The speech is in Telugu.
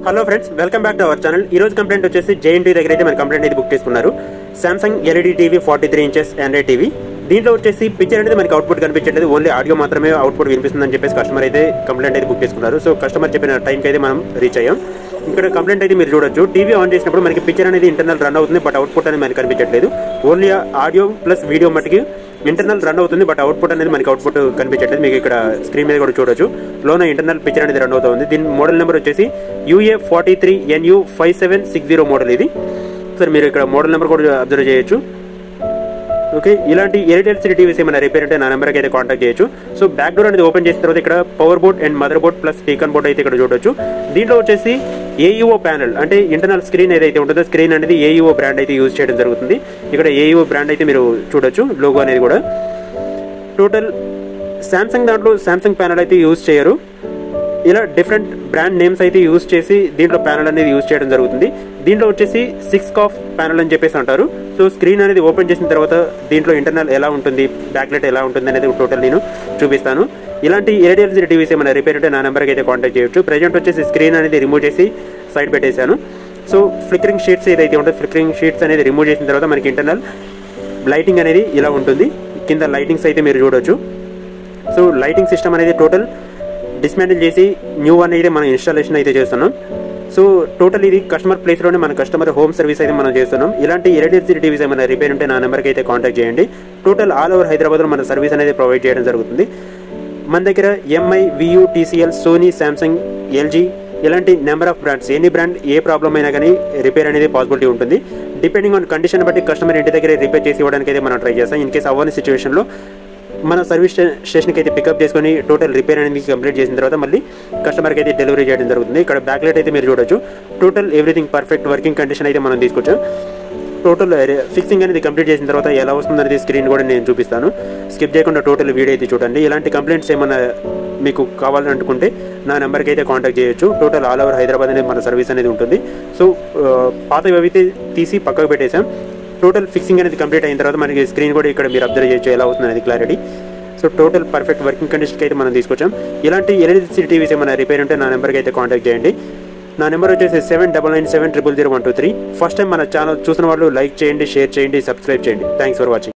Hello friends, welcome back to our channel. ఈ రోజు కంప్లైంట్ వచ్చేసి జేఎన్టీ దగ్గర అయితే మన కంప్లైంట్ అయితే బుక్ చేసుకున్నారు. Samsung LED TV 43 inches Android TV. దీంట్లో వచ్చేసి పిక్చర్ అనేది మనకి అవుట్పుట్ కనిపించట్లేదు, ఓన్లీ ఆడియో మాత్రమే అవుట్పుట్ వినిపిస్తుందని చెప్పేసి కస్టమర్ అయితే కంప్లైంట్ అయితే బుక్ చేసుకున్నారు. సో కస్టమర్ చెప్పిన టైంకి అయితే మనం రీచ్ అయ్యాం. ఇక్కడ కంప్లైంట్ అయితే మీరు చూడొచ్చు, టీవీ ఆన్ చేసినప్పుడు మనకి పిక్చర్ అనేది ఇంటర్నల్ రన్ అవుతుంది, బట్ అవుట్పుట్ అనేది మనకి కనిపించట్లేదు. ఓన్లీ ఆడియో ప్లస్ వీడియో మటుకి ఇంటర్నల్ రన్ అవుతుంది, బట్ అవుట్పుట్ అనేది మనకి అవుట్పుట్ కనిపించట్లేదు. మీకు ఇక్కడ స్క్రీన్ మీద కూడా చూడొచ్చు, లోన ఇంటర్నల్ పిక్చర్ అనేది రన్ అవుతుంది. దీని మోడల్ నెంబర్ వచ్చేసి UA43NU5760 మోడల్ ఇది. సార్ మీరు ఇక్కడ మోడల్ నెంబర్ కూడా అబ్జర్వ్ చేయొచ్చు. ఓకే, ఇలాంటి ఎయిర్టెల్ సిటీ టీవీస్ ఏమైనా రిపేర్ అంటే నా నెంబర్కి అయితే కాంటాక్ట్ చేయొచ్చు. సో బ్యాక్ డోర్ అనేది ఓపెన్ చేసిన తర్వాత ఇక్కడ power board and motherboard plus T con board అయితే ఇక్కడ చూడొచ్చు. దీంట్లో వచ్చేసి AEO ప్యానల్ అంటే ఇంటర్నల్ స్క్రీన్ ఏదైతే ఉంటుందో స్క్రీన్ అనేది AEO బ్రాండ్ అయితే యూజ్ చేయడం జరుగుతుంది. ఇక్కడ AEO బ్రాండ్ అయితే మీరు చూడొచ్చు, లోగో అనేది కూడా. టోటల్ శాంసంగ్ దాంట్లో శాంసంగ్ ప్యానల్ అయితే యూజ్ చేయరు, ఇలా డిఫరెంట్ బ్రాండ్ నేమ్స్ అయితే యూజ్ చేసి దీంట్లో ప్యానల్ అనేది యూజ్ చేయడం జరుగుతుంది. దీంట్లో వచ్చేసి 6 కాఫ్ ప్యానల్ అని చెప్పేసి అంటారు. సో స్క్రీన్ అనేది ఓపెన్ చేసిన తర్వాత దీంట్లో ఇంటర్నల్ ఎలా ఉంటుంది, బ్యాక్లైట్ ఎలా ఉంటుంది అనేది టోటల్ నేను చూపిస్తాను. ఇలాంటి ఎయిర్టెల్ సిటీ టీవీస్ ఏమైనా రిపేర్ ఉంటే నా నెంబర్కి అయితే కాంటాక్ట్ చేయొచ్చు. ప్రజెంట్ వచ్చేసి స్క్రీన్ అనేది రిమూవ్ చేసి సైడ్ పెట్టేశాను. సో ఫ్లిక్కరింగ్ షీట్స్ ఏదైతే ఉంటుందో ఫ్లిక్కరింగ్ షీట్స్ అనేది రిమూవ్ చేసిన తర్వాత మనకి ఇంటర్నల్ లైటింగ్ అనేది ఇలా ఉంటుంది. కింద లైటింగ్స్ అయితే మీరు చూడొచ్చు. సో లైటింగ్ సిస్టమ్ అనేది టోటల్ డిస్మాంటిల్ చేసి న్యూ వన్ అయితే మనం ఇన్స్టాలేషన్ అయితే చేస్తున్నాం. సో టోటల్ ఇది కస్టమర్ ప్లేస్లోనే మన కస్టమర్ హోమ్ సర్వీస్ అయితే మనం చేస్తున్నాం. ఇలాంటి ఎయిర్టెల్ సిటీ టీవీస్ ఏమైనా రిపేర్ ఉంటే నా నెంబర్కి అయితే కాంటాక్ట్ చేయండి. టోటల్ ఆల్ ఓవర్ హైదరాబాద్లో మన సర్వీస్ అనేది ప్రొవైడ్ చేయడం జరుగుతుంది. మన దగ్గర MI, VU, TCL, Sony, Samsung, LG ఇలాంటి number of brands, any brand ఏ ప్రాబ్లం అయినా కానీ రిపేర్ అనేది పాసిబిలిటీ ఉంటుంది. డిపెండింగ్ ఆన్ కండిషన్ బట్టి కస్టమర్ ఇంటి దగ్గర రిపేర్ చేసి ఇవ్వడానికి అయితే మనం ట్రై చేస్తాం. ఇన్ కేసు అవ్వని సిచ్యువేషన్లో మన సర్వీస్ స్టేషన్కి అయితే పికప్ చేసుకొని టోటల్ రిపేర్ అనేది కంప్లీట్ చేసిన తర్వాత మళ్ళీ కస్టమర్కి అయితే డెలివరీ చేయడం జరుగుతుంది. ఇక్కడ బ్యాక్లైట్ అయితే మీరు చూడొచ్చు, total everything perfect working condition అయితే మనం తీసుకొచ్చాం. టోటల్ ఫిక్సింగ్ అనేది కంప్లీట్ చేసిన తర్వాత ఎలా వస్తుందనేది స్క్రీన్ కూడా నేను చూపిస్తాను. స్కిప్ చేయకుండా టోటల్ వీడియో అయితే చూడండి. ఇలాంటి కంప్లైంట్స్ ఏమైనా మీకు కావాలనుకుంటే నా నెంబర్కి అయితే కాంటాక్ట్ చేయొచ్చు. టోటల్ ఆల్ ఓవర్ హైదరాబాద్ అనేది మన సర్వీస్ అనేది ఉంటుంది. సో పాతవి అయితే తీసి పక్కకు పెట్టేసాం. టోటల్ ఫిక్సింగ్ అనేది కంప్లీట్ అయిన తర్వాత మనకి స్క్రీన్ కూడా ఇక్కడ మీరు అబ్జర్వ్ చేయొచ్చు ఎలా వస్తుంది అనేది clarity. So total perfect working కండిషన్కి అయితే మనం తీసుకొచ్చాం. ఇలాంటి ఎల్ఈడి టీవీస్ ఏమైనా రిపేర్ ఉంటే నా నెంబర్కి అయితే కాంటాక్ట్ చేయండి. నా నెంబర్ వచ్చేసి 7997000123. ఫస్ట్ టైం మన ఛానల్ చూసిన వాళ్ళు లైక్ చేయండి, షేర్ చేయండి, సబ్స్క్రైబ్ చేయండి. Thanks for watching.